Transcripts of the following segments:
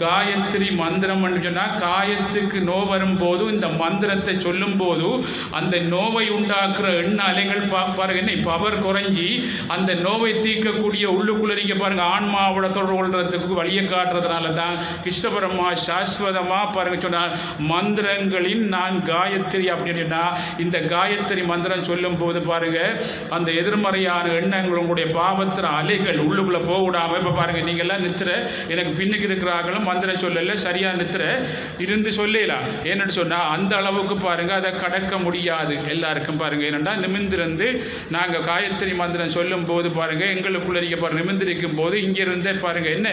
காயத்ரி மந்திரம் சொன்னால் காயத்துக்கு நோய் வரும்போது இந்த மந்திரத்தை சொல்லும் போது அந்த நோவை உண்டாக்குற எண்ண அலைகள் பாருங்க பவர் குறைஞ்சி அந்த நோவை தீர்க்கக்கூடிய உள்ளுக்குள்ளறிக்க பாருங்க ஆன்மாவோட தொடர்பு கொள்றதுக்கு வழியை காட்டுறதுனால தான் கிருஷ்ணபரமா சாஸ்வதமாக பாருங்க சொன்னால் மந்திரங்களின் நான் காயத்ரி அப்படின்னா இந்த காயத்ரி மந்திரம் சொல்லும் போது பாருங்க அந்த எதிர்மறையான எண்ணங்கள் உங்களுடைய பாவத்திர அலைகள் உள்ளுக்குள்ளே போக விடாமல் இப்போ பாருங்கள் நீங்கள்லாம் நித்திர எனக்கு பின்னுக்கு இருக்கிறார்களும் மந்திரம் சொல்லலை சரியாக நித்திர இருந்து சொல்லலாம் ஏன்னு சொன்னால் அந்த அளவுக்கு பாருங்கள் அதை கடக்க முடியாது எல்லாருக்கும் பாருங்கள் ஏனென்றால் நிமிர்ந்திருந்து நாங்கள் காயத்ரி மந்திரம் சொல்லும் போது பாருங்கள் எங்களுக்குள்ள பாருங்கள் நிமிர்ந்திருக்கும் போது இங்கிருந்தே பாருங்கள் என்ன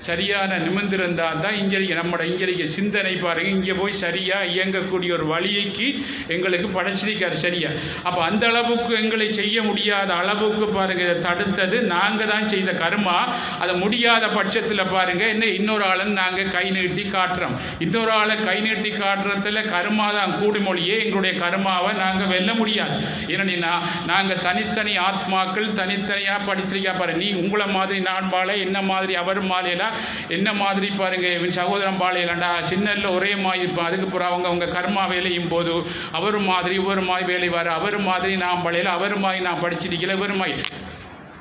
சரியான நிமிர்ந்திருந்தால் தான் இங்கே சிந்தனை பாருங்கள் இங்கே போய் சரியாக இயங்கக்கூடிய ஒரு வழியைக்கு எங்களுக்கு படைச்சிருக்கார் சரியா. அப்போ அந்த அளவுக்கு எங்களை செய்ய முடியாத அளவுக்கு பாருங்கள் இதை தடுத்தது நாங்கள் தான் செய்த கர்மா. அதை முடியாத பட்சத்தில் பாருங்கள் என்ன இன்னொரு ஆளை நாங்கள் கை நீட்டி காட்டுறோம். இன்னொரு ஆளை கை நீட்டி காட்டுறதுல கர்மா தான் கூடுமொழியே எங்களுடைய கர்மாவை நாங்கள் வெல்ல முடியாது. ஏன்னா நாங்கள் தனித்தனி ஆத்மாக்கள் தனித்தனியாக படிச்சிருக்கா பாருங்கள். நீ உங்களை மாதிரி நான் வாழ என்ன மாதிரி அவர் மாலையில என்ன மாதிரி பாருங்க சகோதரம் பாளையலண்டா சின்னல்ல ஒரே மாதிரி இருப்பான். அதுக்கப்புறம் அவங்க கர்மா வேலையும் போது அவர் மாதிரி இவர் மாதிரி வேலை வர அவர் மாதிரி நான் பழையில அவர் மாதிரி நான் படிச்சிருக்கல இவர் மாதிரி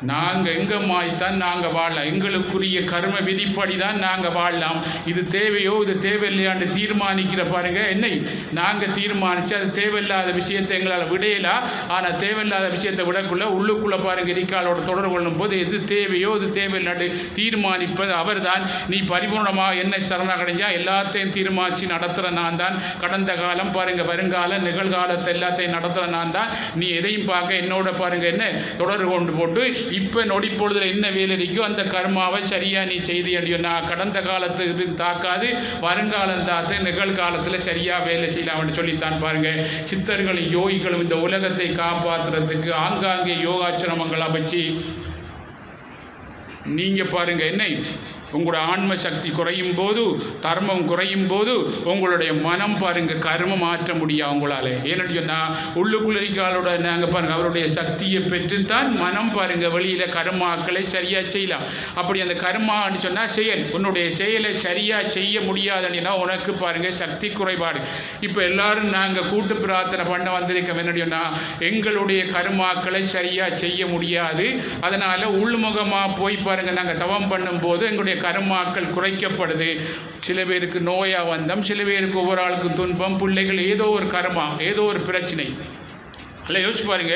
நாங்கள் எங்கள் மாய்த்தான் நாங்கள் வாழலாம். எங்களுக்குரிய கர்ம விதிப்படி தான் நாங்கள் வாழலாம். இது தேவையோ இது தேவையில்லையான்னு தீர்மானிக்கிற பாருங்கள் என்னை நாங்கள் தீர்மானித்து அது தேவையில்லாத விஷயத்தை எங்களால் விடையலாம். ஆனால் தேவையில்லாத விஷயத்தை விடக்குள்ள உள்ளுக்குள்ளே பாருங்கள் இரிக்காலோட தொடர்பு கொள்ளும் போது எது தேவையோ இது தேவையில்லாண்டு தீர்மானிப்பது அவர் தான். நீ பரிபூர்ணமாக என்ன சரணடைஞ்சா எல்லாத்தையும் தீர்மானித்து நடத்துகிற நான் தான். கடந்த காலம் பாருங்கள் வருங்காலம் நிகழ்காலத்தை எல்லாத்தையும் நடத்துகிற நான் தான். நீ எதையும் பார்க்க என்னோட பாருங்கள் என்ன தொடர்பு கொண்டு போட்டு இப்போ நொடி பொழுதுல என்ன வேலை இருக்கோ அந்த கர்மாவை சரியா நீ செய்தி அடியோன்னா கடந்த காலத்துக்கு தாக்காது வருங்காலம் தாத்து நிகழ்காலத்தில் சரியா வேலை செய்யலாம்னு சொல்லித்தான் பாருங்க சித்தர்களும் யோகிகளும் இந்த உலகத்தை காப்பாற்றுறதுக்கு ஆங்காங்கே யோகாசிரமங்கள் அமைச்சு நீங்கள் பாருங்க என்ன உங்களோட ஆன்ம சக்தி குறையும் போது தர்மம் குறையும் போது உங்களுடைய மனம் பாருங்க கர்மம் மாற்ற முடியும் உங்களால். ஏன்னு சொன்னால் உள்ளுக்குள்ளரிக்காலோட நாங்கள் பாருங்கள் அவருடைய சக்தியை பெற்றுத்தான் மனம் பாருங்கள் வெளியில் கர்மாக்களை சரியாக செய்யலாம். அப்படி அந்த கர்மான்னு சொன்னால் செயல் உன்னுடைய செயலை சரியாக செய்ய முடியாதுன்னா உனக்கு பாருங்கள் சக்தி குறைபாடு. இப்போ எல்லாரும் நாங்கள் கூட்டு பிரார்த்தனை பண்ண வந்திருக்கோம். என்ன சொன்னால் எங்களுடைய கர்மாக்களை சரியாக செய்ய முடியாது. அதனால் உள்முகமாக போய் பாருங்கள் நாங்கள் தவம் பண்ணும்போது எங்களுடைய கர்மாக்கள் குறைக்கப்படுது. சில பேருக்கு நோயா வந்தோம், சில பேருக்கு ஒவ்வொரு ஆளுக்கு துன்பம், பிள்ளைகள் ஏதோ ஒரு கர்மா ஏதோ ஒரு பிரச்சனை. அல்ல யோசிச்சு பாருங்க.